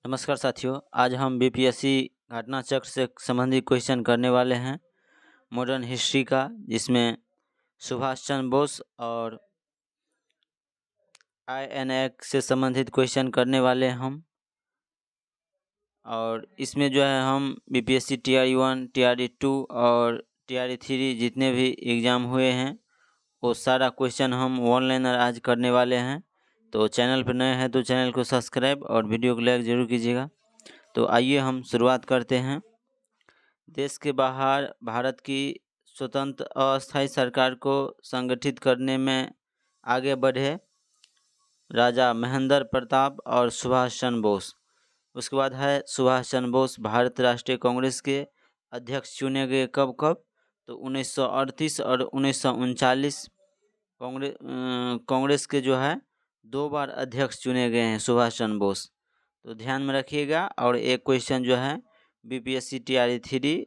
नमस्कार साथियों, आज हम बीपीएससी घटना चक्र से संबंधित क्वेश्चन करने वाले हैं मॉडर्न हिस्ट्री का, जिसमें सुभाष चंद्र बोस और INA से संबंधित क्वेश्चन करने वाले हैं हम। और इसमें जो है हम बीपीएससी TRE 1, TRE 2 और TRE 3 जितने भी एग्ज़ाम हुए हैं वो सारा क्वेश्चन हम ऑनलाइन आज करने वाले हैं। तो चैनल पर नए हैं तो चैनल को सब्सक्राइब और वीडियो को लाइक ज़रूर कीजिएगा। तो आइए हम शुरुआत करते हैं। देश के बाहर भारत की स्वतंत्र अस्थायी सरकार को संगठित करने में आगे बढ़े राजा महेंद्र प्रताप और सुभाष चंद्र बोस। उसके बाद है सुभाष चंद्र बोस भारत राष्ट्रीय कांग्रेस के अध्यक्ष चुने गए कब कब? तो 1938 और 1939 कांग्रेस के जो है 2 बार अध्यक्ष चुने गए हैं सुभाष चंद्र बोस। तो ध्यान में रखिएगा। और एक क्वेश्चन जो है बीपीएससी TRE 3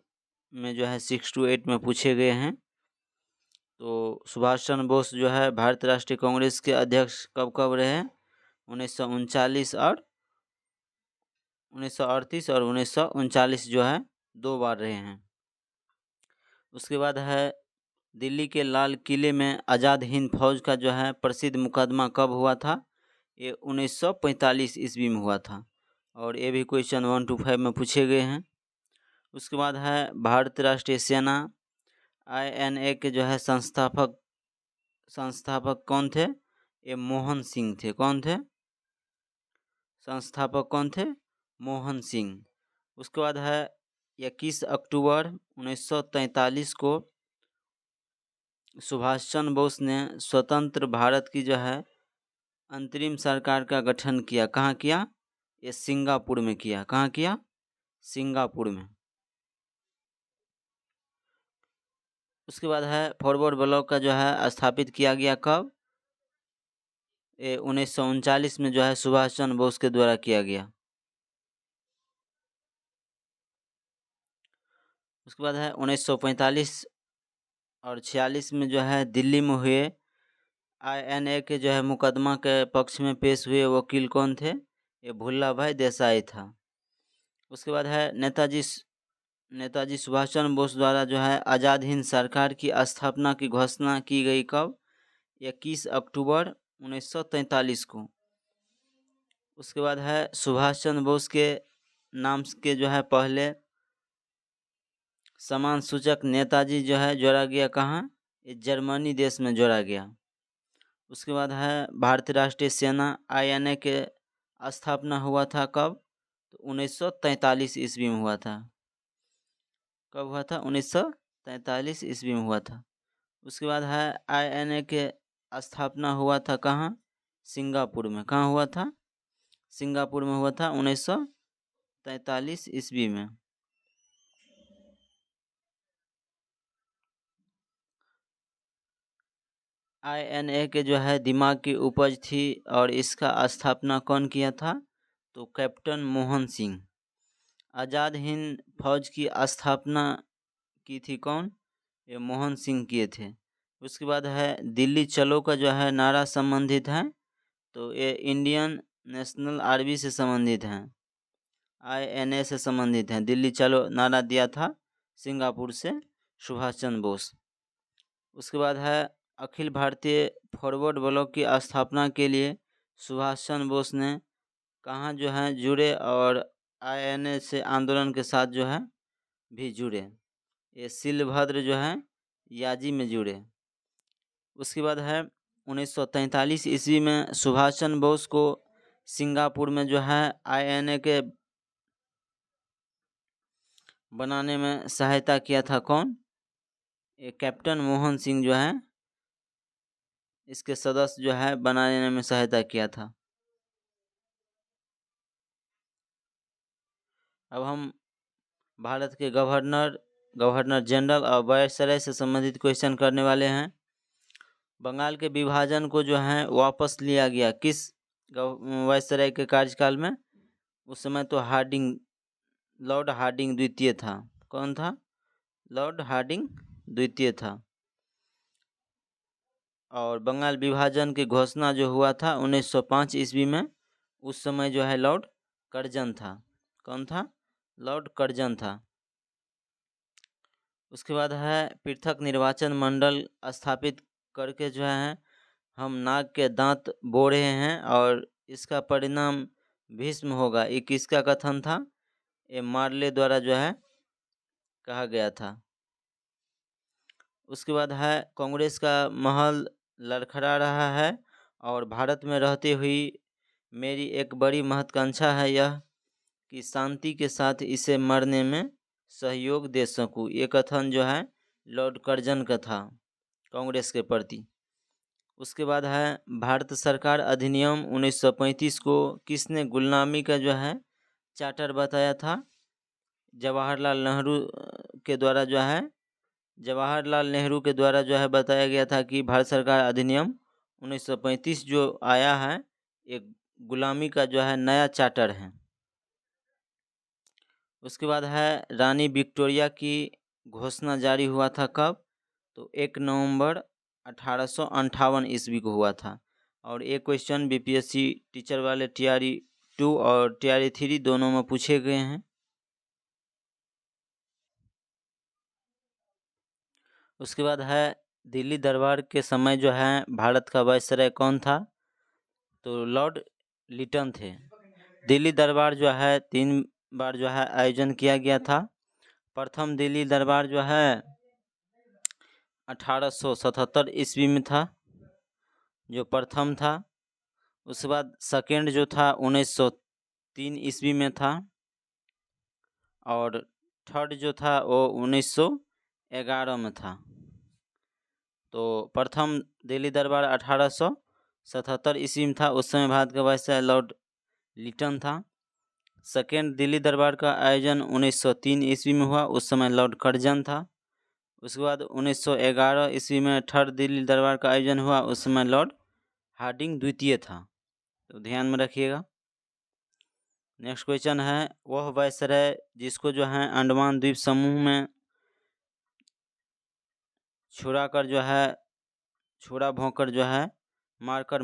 में जो है 6 to 8 में पूछे गए हैं। तो सुभाष चंद्र बोस जो है भारत राष्ट्रीय कांग्रेस के अध्यक्ष कब कब रहे? 1939 और 1938 और 1939 जो है 2 बार रहे हैं। उसके बाद है दिल्ली के लाल किले में आज़ाद हिंद फौज का जो है प्रसिद्ध मुकदमा कब हुआ था? ये 1945 ईस्वी में हुआ था। और ये भी क्वेश्चन 1 to 5 में पूछे गए हैं। उसके बाद है भारत राष्ट्रीय सेना INA के जो है संस्थापक कौन थे? ये मोहन सिंह थे। कौन थे? संस्थापक कौन थे? मोहन सिंह। उसके बाद है 21 अक्टूबर 1943 को सुभाष चंद्र बोस ने स्वतंत्र भारत की जो है अंतरिम सरकार का गठन किया। कहाँ किया? ये सिंगापुर में किया। कहाँ किया? सिंगापुर में। उसके बाद है फॉरवर्ड ब्लॉक का जो है स्थापित किया गया कब? ये 1939 में जो है सुभाष चंद्र बोस के द्वारा किया गया। उसके बाद है 1945 और 46 में जो है दिल्ली में हुए INA के जो है मुकदमा के पक्ष में पेश हुए वकील कौन थे? ये भुल्ला भाई देसाई था। उसके बाद है नेताजी सुभाष चंद्र बोस द्वारा जो है आज़ाद हिंद सरकार की स्थापना की घोषणा की गई कब? 21 अक्टूबर 1943 को। उसके बाद है सुभाष चंद्र बोस के नाम के जो है पहले समान सूचक नेताजी जो है जोड़ा गया। कहाँ? ये जर्मनी देश में जोड़ा गया। उसके बाद है भारतीय राष्ट्रीय सेना INA के स्थापना हुआ था कब? तो 1943 ईस्वी में हुआ था। कब हुआ था? 1943 ईस्वी में हुआ था। उसके बाद है INA के स्थापना हुआ था कहाँ? सिंगापुर में। कहाँ हुआ था? सिंगापुर में हुआ था 1943 ईस्वी में। INA के जो है दिमाग की उपज थी और इसका स्थापना कौन किया था? तो कैप्टन मोहन सिंह। आज़ाद हिंद फौज की स्थापना की थी कौन? ये मोहन सिंह किए थे। उसके बाद है दिल्ली चलो का जो है नारा संबंधित है, तो ये इंडियन नेशनल आर्मी से संबंधित हैं, INA से संबंधित हैं। दिल्ली चलो नारा दिया था सिंगापुर से सुभाष चंद्र बोस। उसके बाद है अखिल भारतीय फॉरवर्ड ब्लॉक की स्थापना के लिए सुभाष चंद्र बोस ने कहाँ जो है जुड़े और INA से आंदोलन के साथ जो है भी जुड़े। ये सिलभद्र जो है याजी में जुड़े। उसके बाद है 1943 ईस्वी में सुभाष चंद्र बोस को सिंगापुर में जो है INA के बनाने में सहायता किया था कौन? ये कैप्टन मोहन सिंह जो है इसके सदस्य जो है बनाने में सहायता किया था। अब हम भारत के गवर्नर जनरल और वायसराय से संबंधित क्वेश्चन करने वाले हैं। बंगाल के विभाजन को जो है वापस लिया गया किस वायसराय के कार्यकाल में? उस समय तो लॉर्ड हार्डिंग द्वितीय था। कौन था? लॉर्ड हार्डिंग द्वितीय था। और बंगाल विभाजन की घोषणा जो हुआ था 1905 ईस्वी में, उस समय जो है लॉर्ड कर्जन था। कौन था? लॉर्ड कर्जन था। उसके बाद है पृथक निर्वाचन मंडल स्थापित करके जो है हम नाग के दांत बो रहे हैं और इसका परिणाम भीष्म होगा, ये किसका कथन था? ये मार्ले द्वारा जो है कहा गया था। उसके बाद है कांग्रेस का महल लड़खड़ा रहा है और भारत में रहते हुई मेरी एक बड़ी महत्वाकांक्षा है यह कि शांति के साथ इसे मरने में सहयोग दे सकूं। ये कथन जो है लॉर्ड कर्जन का था कांग्रेस के प्रति। उसके बाद है भारत सरकार अधिनियम 1935 को किसने गुलामी का जो है चार्टर बताया था? जवाहरलाल नेहरू के द्वारा जो है जवाहरलाल नेहरू के द्वारा जो है बताया गया था कि भारत सरकार अधिनियम 1935 जो आया है एक गुलामी का जो है नया चार्टर है। उसके बाद है रानी विक्टोरिया की घोषणा जारी हुआ था कब? तो 1 नवंबर 1858 ईस्वी को हुआ था। और एक क्वेश्चन बीपीएससी टीचर वाले TRE 2 और TRE 3 दोनों में पूछे गए हैं। उसके बाद है दिल्ली दरबार के समय जो है भारत का वायसराय कौन था? तो लॉर्ड लिटन थे। दिल्ली दरबार जो है 3 बार जो है आयोजन किया गया था। प्रथम दिल्ली दरबार जो है 1877 ईस्वी में था, जो प्रथम था। उसके बाद सेकेंड जो था 1903 ईस्वी में था और थर्ड जो था वो 1911 में था। तो प्रथम दिल्ली दरबार 1877 ईस्वी में था, उस समय भारत का वायसराय लॉर्ड लिटन था। सेकेंड दिल्ली दरबार का आयोजन 1903 ईस्वी में हुआ, उस समय लॉर्ड कर्जन था। उसके बाद 1911 ईस्वी में थर्ड दिल्ली दरबार का आयोजन हुआ, उस समय लॉर्ड हार्डिंग द्वितीय था। तो ध्यान में रखिएगा। नेक्स्ट क्वेश्चन है वह वायसराय जिसको जो है अंडमान द्वीप समूह में छुड़ाकर जो है छुरा भोंकर जो है मारकर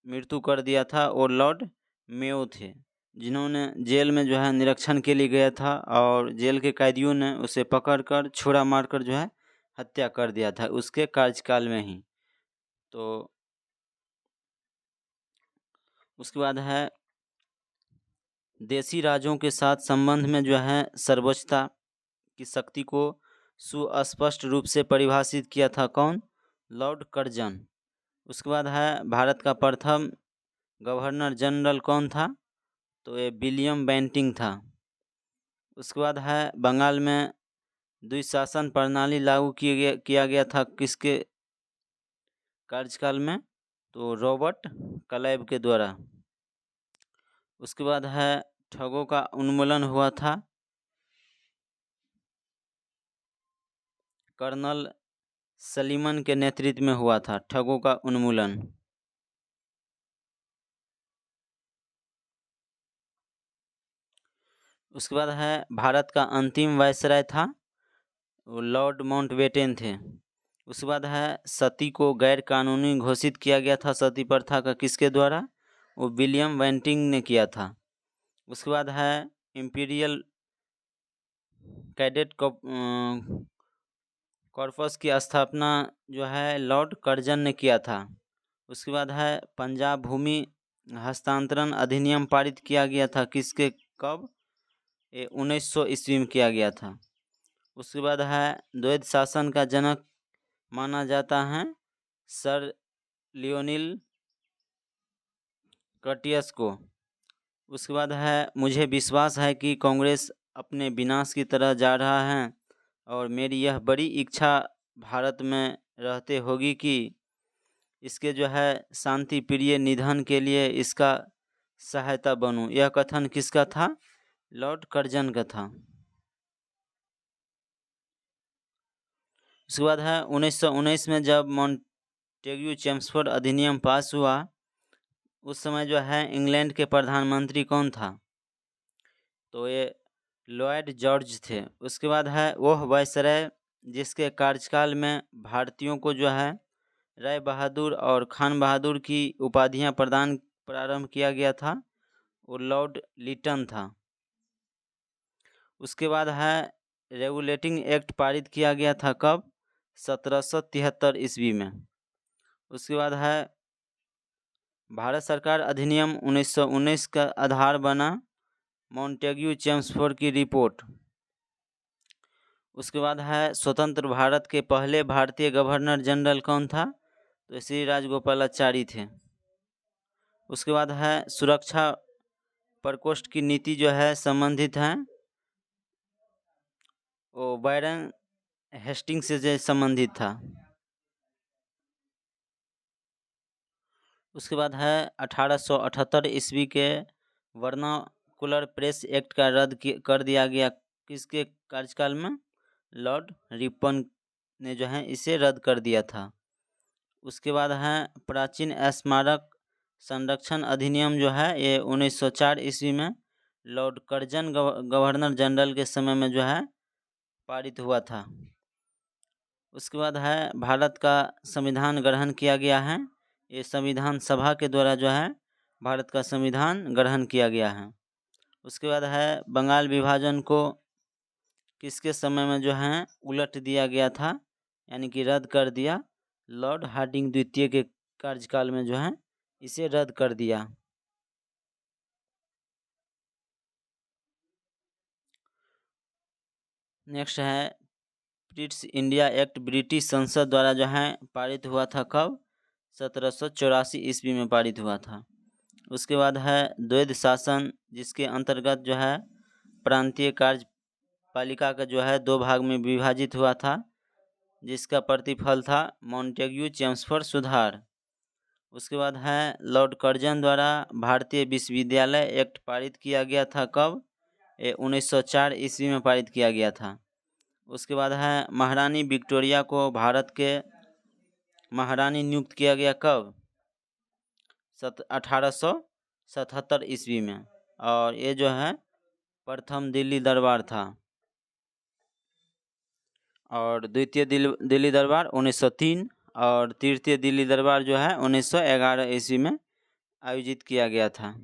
मृत्यु कर दिया था, और लॉर्ड मेयो थे, जिन्होंने जेल में जो है निरीक्षण के लिए गया था और जेल के कैदियों ने उसे पकड़कर छुरा मारकर जो है हत्या कर दिया था उसके कार्यकाल में ही। तो उसके बाद है देशी राज्यों के साथ संबंध में जो है सर्वोच्चता की शक्ति को सुस्पष्ट रूप से परिभाषित किया था कौन? Lord Curzon. उसके बाद है भारत का प्रथम गवर्नर जनरल कौन था? तो ये विलियम बेंटिंग था। उसके बाद है बंगाल में द्विशासन प्रणाली लागू किया गया था किसके कार्यकाल में? तो रॉबर्ट क्लाइव के द्वारा। उसके बाद है ठगों का उन्मूलन हुआ था कर्नल सलीमन के नेतृत्व में हुआ था ठगों का उन्मूलन। उसके बाद है भारत का अंतिम वायसराय था वो लॉर्ड माउंटबेटन थे। उसके बाद है सती को गैर कानूनी घोषित किया गया था सती प्रथा का किसके द्वारा? वो विलियम बेंटिंग ने किया था। उसके बाद है इंपीरियल कैडेट कॉर्पस की स्थापना जो है लॉर्ड कर्जन ने किया था। उसके बाद है पंजाब भूमि हस्तांतरण अधिनियम पारित किया गया था किसके कब? 1900 ईस्वी में किया गया था। उसके बाद है द्वैध शासन का जनक माना जाता है सर लियोनिल कर्टियस को। उसके बाद है मुझे विश्वास है कि कांग्रेस अपने विनाश की तरह जा रहा है और मेरी यह बड़ी इच्छा भारत में रहते होगी कि इसके जो है शांति प्रिय निधन के लिए इसका सहायता बनूं। यह कथन किसका था? लॉर्ड कर्जन का था। उसके बाद है 1919 में जब मॉन्टेग्यू चेम्सफोर्ड अधिनियम पास हुआ उस समय जो है इंग्लैंड के प्रधानमंत्री कौन था? तो ये लॉयड जॉर्ज थे। उसके बाद है वह वायसराय जिसके कार्यकाल में भारतीयों को जो है राय बहादुर और खान बहादुर की उपाधियां प्रदान प्रारंभ किया गया था वो लॉर्ड लिटन था। उसके बाद है रेगुलेटिंग एक्ट पारित किया गया था कब? 1773 ईस्वी में। उसके बाद है भारत सरकार अधिनियम 1919 का आधार बना मॉन्टेग्यू चेम्सफोर्ड की रिपोर्ट। उसके बाद है स्वतंत्र भारत के पहले भारतीय गवर्नर जनरल कौन था? तो श्री राजगोपालाचारी थे। उसके बाद है सुरक्षा प्रकोष्ठ की नीति जो है संबंधित है वो बैरन हेस्टिंग से संबंधित था। उसके बाद है 1878 ईस्वी के वर्नाकुलर प्रेस एक्ट का कर दिया गया। किसके कार्यकाल में? लॉर्ड रिपन ने जो है इसे रद्द कर दिया था। उसके बाद है प्राचीन स्मारक संरक्षण अधिनियम जो है ये 1904 ईस्वी में लॉर्ड कर्जन गवर्नर जनरल के समय में जो है पारित हुआ था। उसके बाद है भारत का संविधान ग्रहण किया गया है। ये संविधान सभा के द्वारा जो है भारत का संविधान ग्रहण किया गया है। उसके बाद है बंगाल विभाजन को किसके समय में जो है उलट दिया गया था, यानी कि रद्द कर दिया? लॉर्ड हार्डिंग द्वितीय के कार्यकाल में जो है इसे रद्द कर दिया। नेक्स्ट है ब्रिटिश इंडिया एक्ट ब्रिटिश संसद द्वारा जो है पारित हुआ था कब? 1784 ईस्वी में पारित हुआ था। उसके बाद है द्वैध शासन, जिसके अंतर्गत जो है प्रांतीय कार्यपालिका का जो है 2 भाग में विभाजित हुआ था, जिसका प्रतिफल था मॉन्टेग्यू चेम्सफोर्ड सुधार। उसके बाद है लॉर्ड कर्जन द्वारा भारतीय विश्वविद्यालय एक्ट पारित किया गया था कब? 1904 ईस्वी में पारित किया गया था। उसके बाद है महारानी विक्टोरिया को भारत के महारानी नियुक्त किया गया कब? 1877 ईस्वी में। और ये जो है प्रथम दिल्ली दरबार था। और द्वितीय दिल्ली दरबार 1903 और तृतीय दिल्ली दरबार जो है 1911 ईस्वी में आयोजित किया गया था।